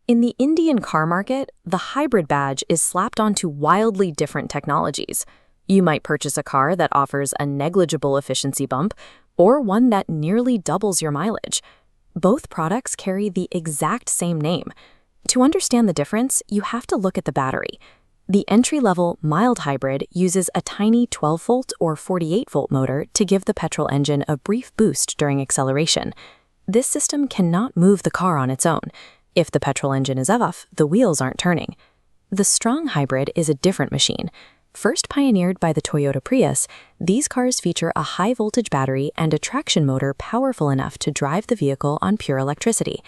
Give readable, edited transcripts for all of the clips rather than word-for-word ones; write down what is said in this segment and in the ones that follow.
In the Indian car market, the hybrid badge is slapped onto wildly different technologies. You might purchase a car that offers a negligible efficiency bump or one that nearly doubles your mileage. Both products carry the exact same name. To understand the difference, you have to look at the battery. The entry-level mild hybrid uses a tiny 12-volt or 48-volt motor to give the petrol engine a brief boost during acceleration. This system cannot move the car on its own. If the petrol engine is off, the wheels aren't turning. The strong hybrid is a different machine. First pioneered by the Toyota Prius, these cars feature a high-voltage battery and a traction motor powerful enough to drive the vehicle on pure electricity.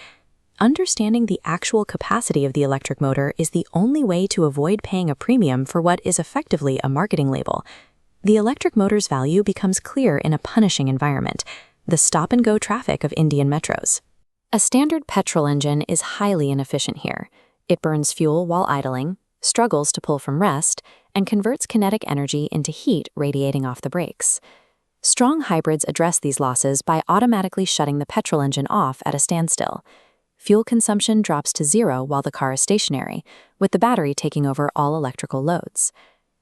Understanding the actual capacity of the electric motor is the only way to avoid paying a premium for what is effectively a marketing label. The electric motor's value becomes clear in a punishing environment, the stop-and-go traffic of Indian metros. A standard petrol engine is highly inefficient here. It burns fuel while idling, struggles to pull from rest, and converts kinetic energy into heat radiating off the brakes. Strong hybrids address these losses by automatically shutting the petrol engine off at a standstill. Fuel consumption drops to zero while the car is stationary, with the battery taking over all electrical loads.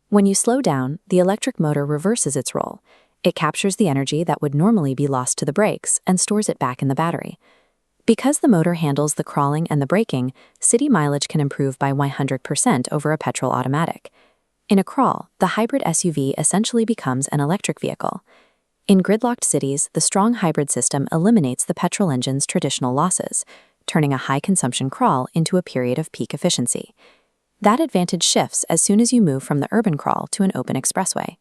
When you slow down, the electric motor reverses its role. It captures the energy that would normally be lost to the brakes and stores it back in the battery. Because the motor handles the crawling and the braking, city mileage can improve by 100% over a petrol-automatic. In a crawl, the hybrid SUV essentially becomes an electric vehicle. In gridlocked cities, the strong hybrid system eliminates the petrol engine's traditional losses, turning a high-consumption crawl into a period of peak efficiency. That advantage shifts as soon as you move from the urban crawl to an open expressway.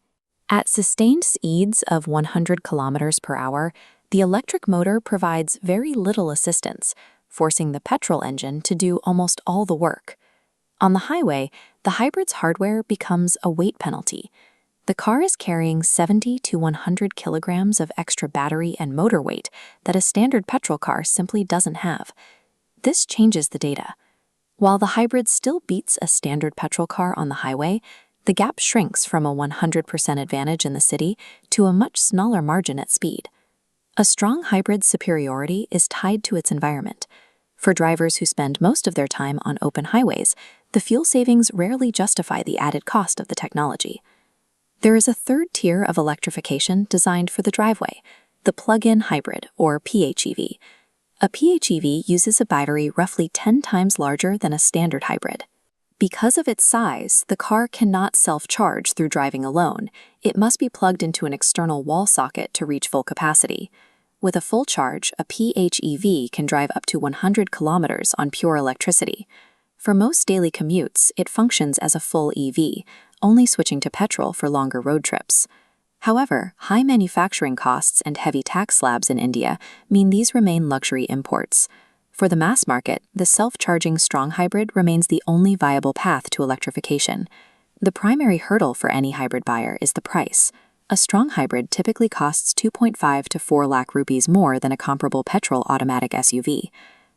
At sustained speeds of 100 kilometers per hour, the electric motor provides very little assistance, forcing the petrol engine to do almost all the work. On the highway, the hybrid's hardware becomes a weight penalty. The car is carrying 70 to 100 kilograms of extra battery and motor weight that a standard petrol car simply doesn't have. This changes the data. While the hybrid still beats a standard petrol car on the highway, the gap shrinks from a 100% advantage in the city to a much smaller margin at speed. A strong hybrid's superiority is tied to its environment. For drivers who spend most of their time on open highways, the fuel savings rarely justify the added cost of the technology. There is a third tier of electrification designed for the driveway, the plug-in hybrid, or PHEV. A PHEV uses a battery roughly 10 times larger than a standard hybrid. Because of its size, the car cannot self-charge through driving alone. It must be plugged into an external wall socket to reach full capacity. With a full charge, a PHEV can drive up to 100 kilometers on pure electricity. For most daily commutes, it functions as a full EV, only switching to petrol for longer road trips. However, high manufacturing costs and heavy tax slabs in India mean these remain luxury imports. For the mass market, the self-charging strong hybrid remains the only viable path to electrification. The primary hurdle for any hybrid buyer is the price. A strong hybrid typically costs 2.5 to 4 lakh rupees more than a comparable petrol-automatic SUV.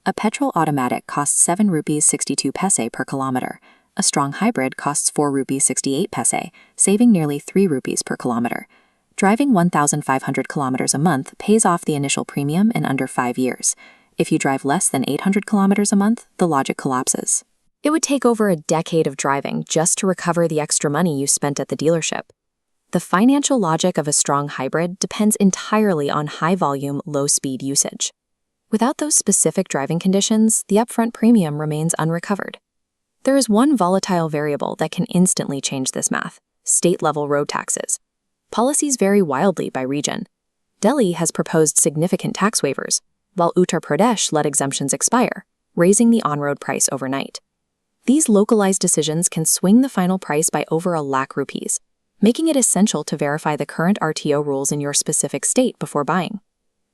A petrol-automatic costs 7 rupees 62 paise per kilometer. A strong hybrid costs 4 rupees 68 paise, saving nearly 3 rupees per kilometer. Driving 1,500 kilometers a month pays off the initial premium in under 5 years. If you drive less than 800 kilometers a month, the logic collapses. It would take over a decade of driving just to recover the extra money you spent at the dealership. The financial logic of a strong hybrid depends entirely on high-volume, low-speed usage. Without those specific driving conditions, the upfront premium remains unrecovered. There is one volatile variable that can instantly change this math: state-level road taxes. Policies vary wildly by region. Delhi has proposed significant tax waivers, while Uttar Pradesh let exemptions expire, raising the on-road price overnight. These localized decisions can swing the final price by over a lakh rupees, making it essential to verify the current RTO rules in your specific state before buying.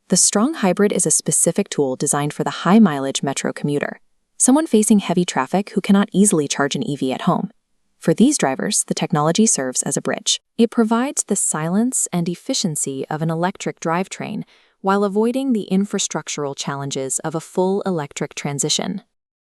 The strong hybrid is a specific tool designed for the high-mileage metro commuter, someone facing heavy traffic who cannot easily charge an EV at home. For these drivers, the technology serves as a bridge. It provides the silence and efficiency of an electric drivetrain while avoiding the infrastructural challenges of a full electric transition.